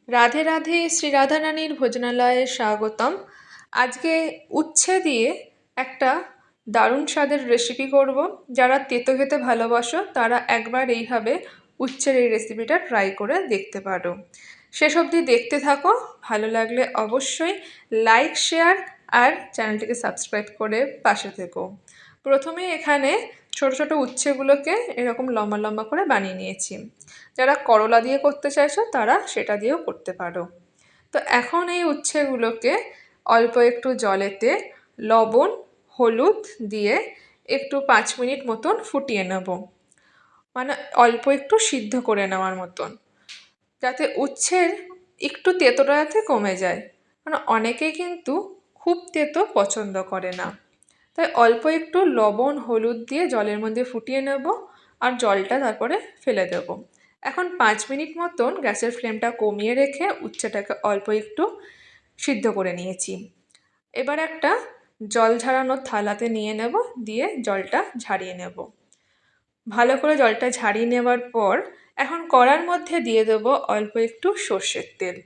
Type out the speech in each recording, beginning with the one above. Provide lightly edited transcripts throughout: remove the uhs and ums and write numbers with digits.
রাধে রাধে, শ্রী রাধা রানীর ভোজনালয়ে স্বাগতম। আজকে উচ্ছে দিয়ে একটা দারুণ স্বাদের রেসিপি করব। যারা তেতো খেতে ভালোবাসো তারা একবার এইভাবে উচ্ছের এই রেসিপিটা ট্রাই করে দেখতে পারো। শেষ অবধি দেখতে থাকো, ভালো লাগলে অবশ্যই লাইক, শেয়ার আর চ্যানেলটিকে সাবস্ক্রাইব করে পাশে থেকো। প্রথমে এখানে ছোট ছোট উচ্ছেগুলোকে এরকম লম্বা লম্বা করে বানিয়ে নিয়েছি। যারা করলা দিয়ে করতে চাইছো তারা সেটা দিয়েও করতে পারো। তো এখন এই উচ্ছেগুলোকে অল্প একটু জলেতে লবণ, হলুদ দিয়ে একটু 5 মিনিট মতন ফুটিয়ে নেব, মানে অল্প একটু সিদ্ধ করে নেওয়ার মতন, যাতে উচ্ছের একটু তেতোটা যাতে কমে যায়। মানে অনেকেই কিন্তু খুব তেতো পছন্দ করে না, তাই অল্প একটু লবণ হলুদ দিয়ে জলের মধ্যে ফুটিয়ে নেব আর জলটা তারপরে ফেলে দেব। এখন 5 মিনিট মতন গ্যাসের ফ্লেমটা কমিয়ে রেখে উচ্ছেটাকে অল্প একটু সিদ্ধ করে নিয়েছি। এবার একটা জল ঝরানোর থালাতে নিয়ে নেব, দিয়ে জলটা ঝারিয়ে নেব। ভালো করে জলটা ঝারিয়ে নেওয়ার পর এখন কড়ার মধ্যে দিয়ে দেব অল্প একটু সর্ষের তেল।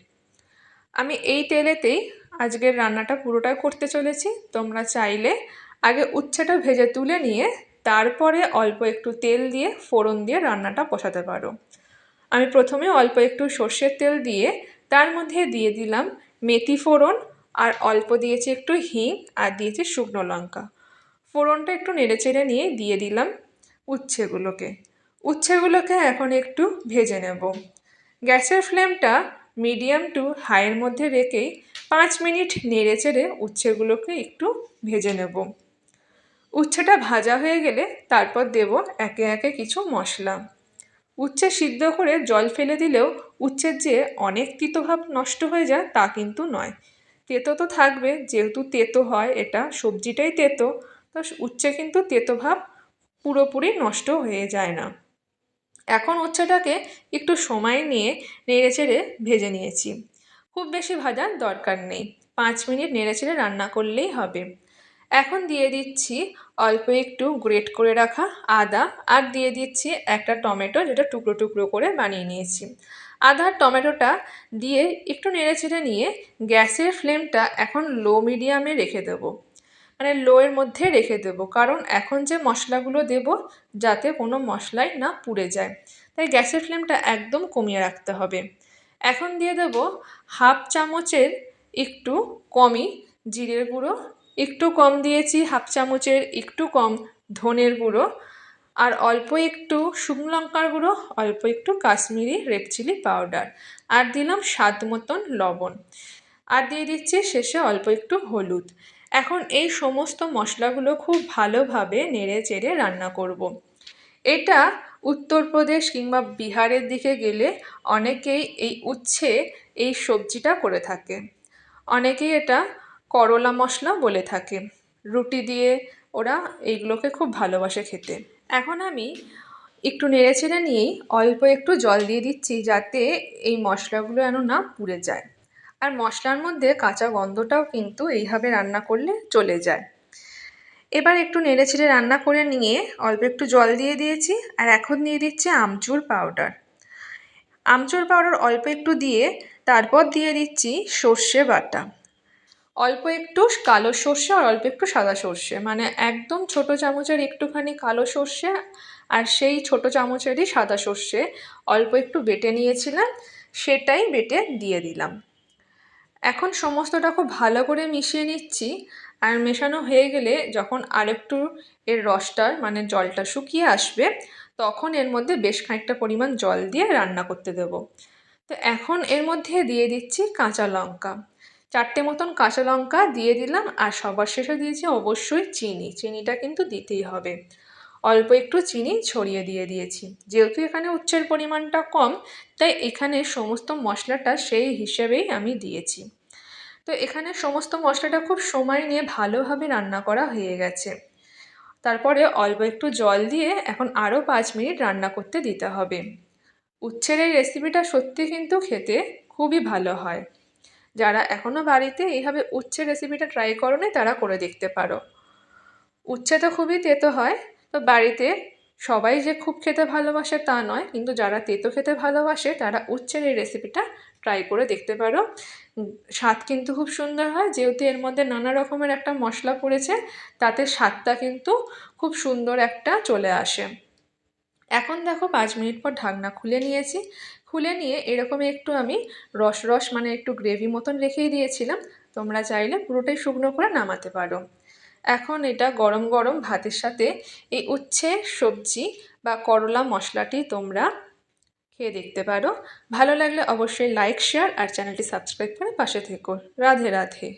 আমি এই তেলেতেই আজকের রান্নাটা পুরোটা করতে চলেছি। তোমরা চাইলে আগে উচ্ছেটা ভেজে তুলে নিয়ে তারপরে অল্প একটু তেল দিয়ে ফোড়ন দিয়ে রান্নাটা বসাতে পারো। আমি প্রথমে অল্প একটু সর্ষের তেল দিয়ে তার মধ্যে দিয়ে দিলাম মেথি ফোড়ন, আর অল্প দিয়েছি একটু হিং, আর দিয়েছি শুকনো লঙ্কা। ফোড়নটা একটু নেড়েচেড়ে নিয়ে দিয়ে দিলাম উচ্ছেগুলোকে এখন একটু ভেজে নেব। গ্যাসের ফ্লেমটা মিডিয়াম টু হাইয়ের মধ্যে রেখেই 5 মিনিট নেড়েচেড়ে উচ্ছেগুলোকে একটু ভেজে নেব। উচ্ছেটা ভাজা হয়ে গেলে তারপর দেব একে একে কিছু মশলা। উচ্ছে সিদ্ধ করে জল ফেলে দিলেও উচ্ছের যে অনেক তিতভাব নষ্ট হয়ে যায় তা কিন্তু নয়। তেতো তো থাকবে, যেহেতু তেতো হয়, এটা সবজিটাই তেতো, তো উচ্ছে কিন্তু তেতোভাব পুরোপুরি নষ্ট হয়ে যায় না। এখন উচ্ছেটাকে একটু সময় নিয়ে নেড়েচেড়ে ভেজে নিয়েছি। খুব বেশি ভাজার দরকার নেই, 5 মিনিট নেড়েচেড়ে রান্না করলেই হবে। এখন দিয়ে দিচ্ছি অল্প একটু গ্রেট করে রাখা আদা, আর দিয়ে দিচ্ছি একটা টমেটো, যেটা টুকরো টুকরো করে বানিয়ে নিয়েছি। আদা আর টমেটোটা দিয়ে একটু নেড়েচেড়ে নিয়ে গ্যাসের ফ্লেমটা এখন লো মিডিয়ামে রেখে দেবো, মানে লোয়ের মধ্যে রেখে দেবো, কারণ এখন যে মশলাগুলো দেব যাতে কোনো মশলাই না পুড়ে যায়, তাই গ্যাসের ফ্লেমটা একদম কমিয়ে রাখতে হবে। এখন দিয়ে দেব হাফ চামচের একটু কমই জিরের গুঁড়ো, একটু কম দিয়েছি হাফ চামচের একটু কম ধনের গুঁড়ো, আর অল্প একটু শুকনো লঙ্কার গুঁড়ো, অল্প একটু কাশ্মীরি রেড চিলি পাউডার, আর দিলাম স্বাদ মতন লবণ, আর দিয়ে দিচ্ছি শেষে অল্প একটু হলুদ। এখন এই সমস্ত মশলাগুলো খুব ভালোভাবে নেড়ে চেড়ে রান্না করব। এটা উত্তরপ্রদেশ কিংবা বিহারের দিকে গেলে অনেকেই এই উচ্ছে এই সবজিটা করে থাকে। অনেকেই এটা করলা মশলা বলে থাকে। রুটি দিয়ে ওরা এইগুলোকে খুব ভালোবাসে খেতে। এখন আমি একটু নেড়েচেড়ে নিয়েই অল্প একটু জল দিয়ে দিচ্ছি, যাতে এই মশলাগুলো যেন না পুড়ে যায়, আর মশলার মধ্যে কাঁচা গন্ধটাও কিন্তু এইভাবে রান্না করলে চলে যায়। এবার একটু নেড়েচেড়ে রান্না করে নিয়ে অল্প একটু জল দিয়ে দিয়েছি, আর এখন দিয়ে দিচ্ছি আমচুর পাউডার। আমচুর পাউডার অল্প একটু দিয়ে তারপর দিয়ে দিচ্ছি সর্ষে বাটা, অল্প একটু কালো সর্ষে আর অল্প একটু সাদা সর্ষে, মানে একদম ছোট চামচের একটুখানি কালো সর্ষে আর সেই ছোট চামচেরই সাদা সর্ষে অল্প একটু বেটে নিয়েছিলাম, সেটাই বেটে দিয়ে দিলাম। এখন সমস্তটা খুব ভালো করে মিশিয়ে নিচ্ছি, আর মেশানো হয়ে গেলে যখন আরেকটু এর রসটার মানে জলটা শুকিয়ে আসবে, তখন এর মধ্যে বেশ খানিকটা পরিমাণ জল দিয়ে রান্না করতে দেব। তো এখন এর মধ্যে দিয়ে দিচ্ছি কাঁচা লঙ্কা, 4টে মতন কাঁচা লঙ্কা দিয়ে দিলাম, আর সবার শেষে দিয়েছি অবশ্যই চিনিটা কিন্তু দিতেই হবে। অল্প একটু চিনি ছড়িয়ে দিয়ে দিয়েছি, যেহেতু এখানে উচ্ছের পরিমাণটা কম, তাই এখানে সমস্ত মশলাটা সেই হিসেবেই আমি দিয়েছি। তো এখানে সমস্ত মশলাটা খুব সময় নিয়ে ভালোভাবে রান্না করা হয়ে গেছে। তারপরে অল্প একটু জল দিয়ে এখন আরও 5 মিনিট রান্না করতে দিতে হবে। উচ্ছের এই রেসিপিটা সত্যি কিন্তু খেতে খুবই ভালো হয়। যারা এখনও বাড়িতে এইভাবে উচ্ছের রেসিপিটা ট্রাই করোনি তারা করে দেখতে পারো। উচ্ছে তো খুবই তেতো হয়, তো বাড়িতে সবাই যে খুব খেতে ভালোবাসে তা নয়, কিন্তু যারা তেতো খেতে ভালোবাসে তারা উচ্ছের এই রেসিপিটা ট্রাই করে দেখতে পারো। স্বাদ কিন্তু খুব সুন্দর হয়, যেহেতু এর মধ্যে নানা রকমের একটা মশলা পড়েছে, তাতে স্বাদটা কিন্তু খুব সুন্দর একটা চলে আসে। এখন দেখো 5 মিনিট পর ঢাকনা খুলে নিয়েছি। খুলে নিয়ে এরকম একটু আমি রস মানে একটু গ্রেভি মতন রেখেই দিয়েছিলাম। তোমরা চাইলে পুরোটাই শুকনো করে নামাতে পারো। এখন এটা গরম গরম ভাতের সাথে এই উচ্ছে সবজি বা করলা মশলাটি তোমরা খেয়ে দেখতে পারো। ভালো লাগলে অবশ্যই লাইক, শেয়ার আর চ্যানেলটি সাবস্ক্রাইব করে পাশে থেকো। রাধে রাধে।